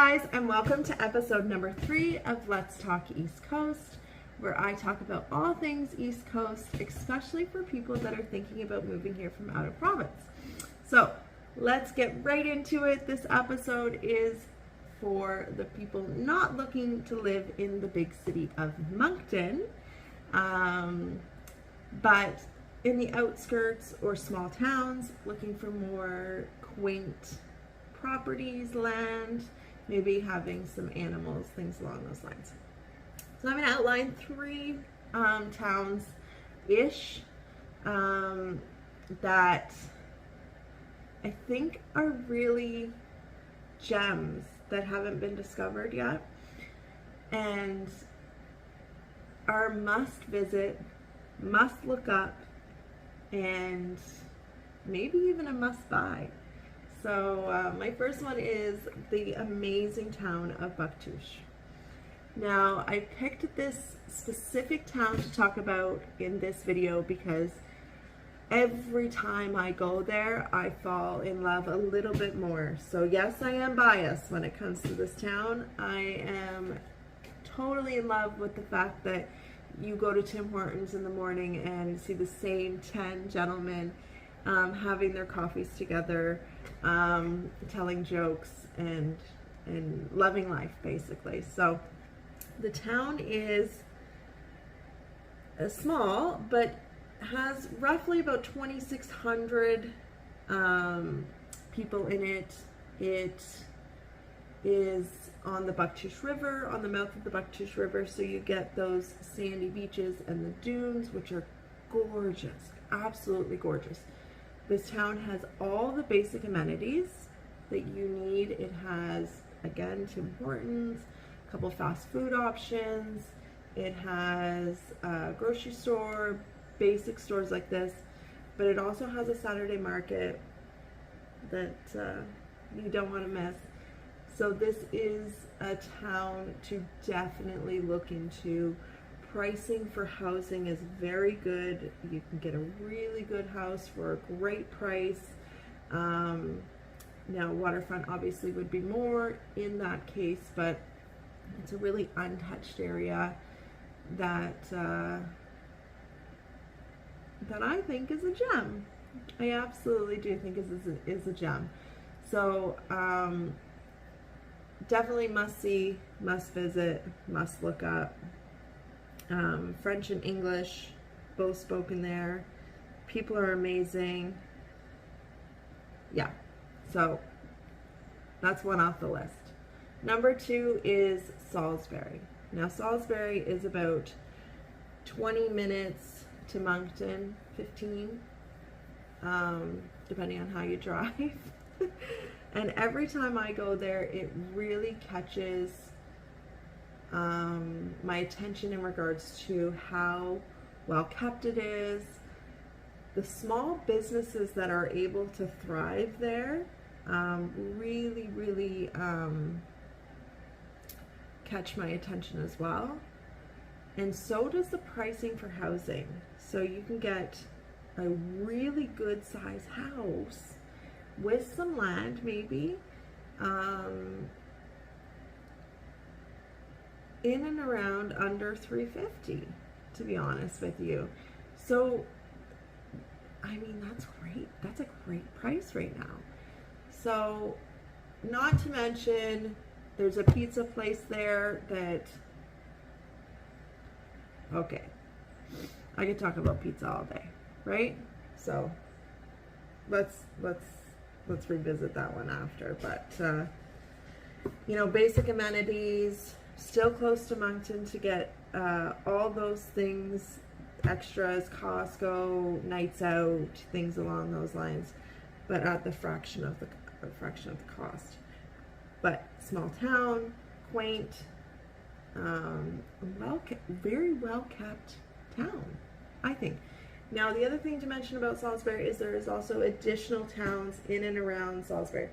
guys, and welcome to episode number 3 of Let's Talk East Coast, where I talk about all things East Coast, especially for people that are thinking about moving here from out of province. So let's get right into it. This episode is for the people not looking to live in the big city of Moncton, but in the outskirts or small towns, looking for more quaint properties, land, maybe having some animals, things along those lines. So I'm going to outline 3 towns-ish that I think are really gems that haven't been discovered yet and are must visit, must look up, and maybe even a must buy. So my first one is the amazing town of Bucktouche. Now, I picked this specific town to talk about in this video because every time I go there, I fall in love a little bit more. So yes, I am biased when it comes to this town. I am totally in love with the fact that you go to Tim Hortons in the morning and see the same 10 gentlemen having their coffees together, telling jokes and loving life, basically. So the town is small, but has roughly about 2,600 people in it. It is on the Bucktouche River, on the mouth of the Bucktouche River, so you get those sandy beaches and the dunes, which are gorgeous, absolutely gorgeous. This town has all the basic amenities that you need. It has, again, Tim Hortons, a couple fast food options. It has a grocery store, basic stores like this, but it also has a Saturday market that you don't want to miss. So this is a town to definitely look into. Pricing for housing is very good. You can get a really good house for a great price. Now, waterfront obviously would be more in that case, but it's a really untouched area that that I think is a gem. I absolutely do think is a gem. So definitely must see, must visit, must look up. French and English, both spoken there. People are amazing. Yeah, so that's one off the list. Number 2 is Salisbury. Now, Salisbury is about 20 minutes to Moncton, 15, depending on how you drive. And every time I go there, it really catches my attention in regards to how well kept it is. The small businesses that are able to thrive there really catch my attention as well. And so does the pricing for housing. So you can get a really good size house with some land, maybe, in and around under $350, to be honest with you. So, I mean, that's great. That's a great price right now. So, not to mention, there's a pizza place there that, okay, I could talk about pizza all day, right? So, let's revisit that one after. But, you know, basic amenities, still close to Moncton to get all those things, extras, Costco, nights out, things along those lines, but at the fraction of the cost. But small town, quaint, very well kept town, I think. Now, the other thing to mention about Salisbury is there is also additional towns in and around Salisbury.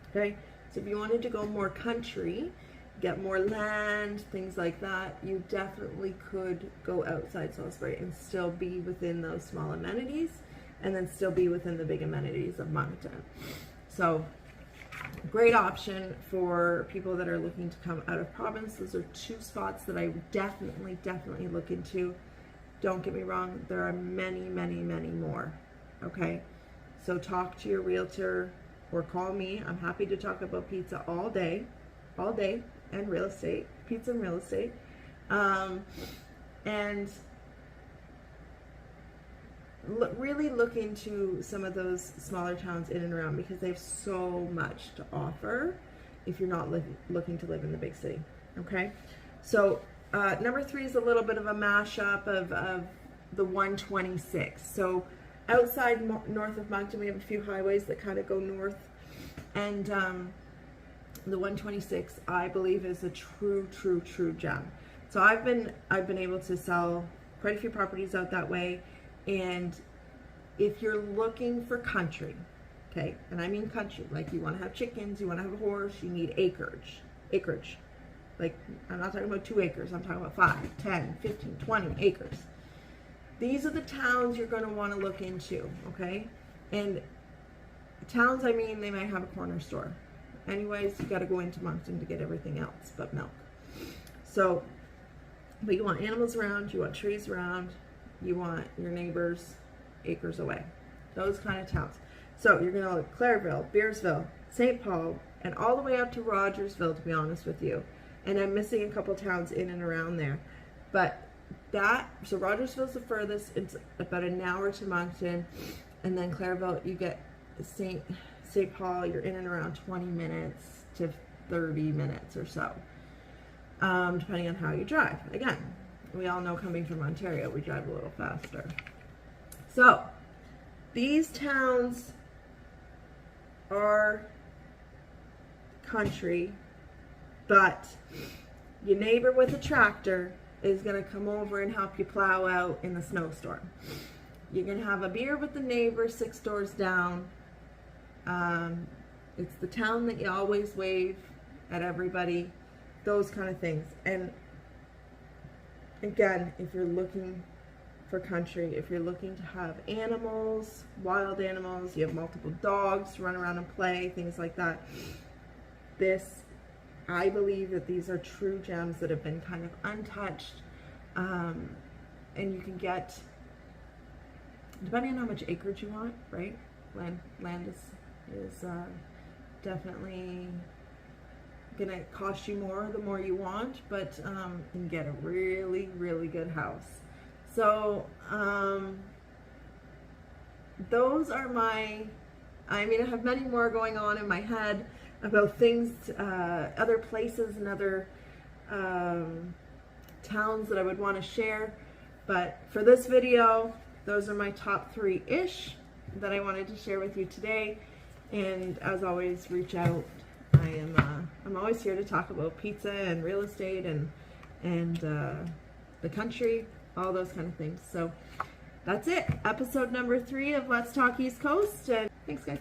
Okay, so if you wanted to go more country, get more land, things like that, you definitely could go outside Salisbury and still be within those small amenities and then still be within the big amenities of Moncton. So Great option for people that are looking to come out of province. Those are two spots that I would definitely look into. Don't get me wrong, there are many more, okay? So talk to your realtor or call me. I'm happy to talk about pizza all day, and real estate, pizza and real estate. And really look into some of those smaller towns in and around, because they have so much to offer if you're not looking to live in the big city, okay? So number 3 is a little bit of a mashup of the 126. So outside north of Moncton, we have a few highways that kind of go north, and the 126, I believe, is a true gem. So I've been able to sell quite a few properties out that way. And if you're looking for country, okay, and I mean country, like you want to have chickens, you want to have a horse, you need acreage. Like, I'm not talking about 2 acres, I'm talking about 5, 10, 15, 20 acres. These are the towns you're going to want to look into, okay? And towns, I mean, they might have a corner store. Anyways, you got to go into Moncton to get everything else but milk. So, but you want animals around, you want trees around, you want your neighbors acres away. Those kind of towns. So you're going to look Clairville, Bearsville, St. Paul, and all the way up to Rogersville, to be honest with you. And I'm missing a couple towns in and around there. But so Rogersville's the furthest. It's about an hour to Moncton. And then Clairville, you get St. Paul, you're in and around 20 minutes to 30 minutes or so. Depending on how you drive. Again, we all know coming from Ontario, we drive a little faster. So, these towns are country, but your neighbor with a tractor is going to come over and help you plow out in the snowstorm. You're going to have a beer with the neighbor 6 doors down. It's the town that you always wave at everybody. Those kind of things. And again, if you're looking for country, if you're looking to have animals, wild animals, you have multiple dogs to run around and play, things like that, I believe that these are true gems that have been kind of untouched, and you can get, depending on how much acreage you want, right? Land is definitely gonna cost you more the more you want, but you can get a really good house. So those are I have many more going on in my head about things, other places and other towns that I would want to share, but for this video, those are my top 3-ish that I wanted to share with you today. And as always, reach out. I'm always here to talk about pizza and real estate and the country, all those kind of things. So that's it. Episode number 3 of Let's Talk East Coast. And thanks, guys.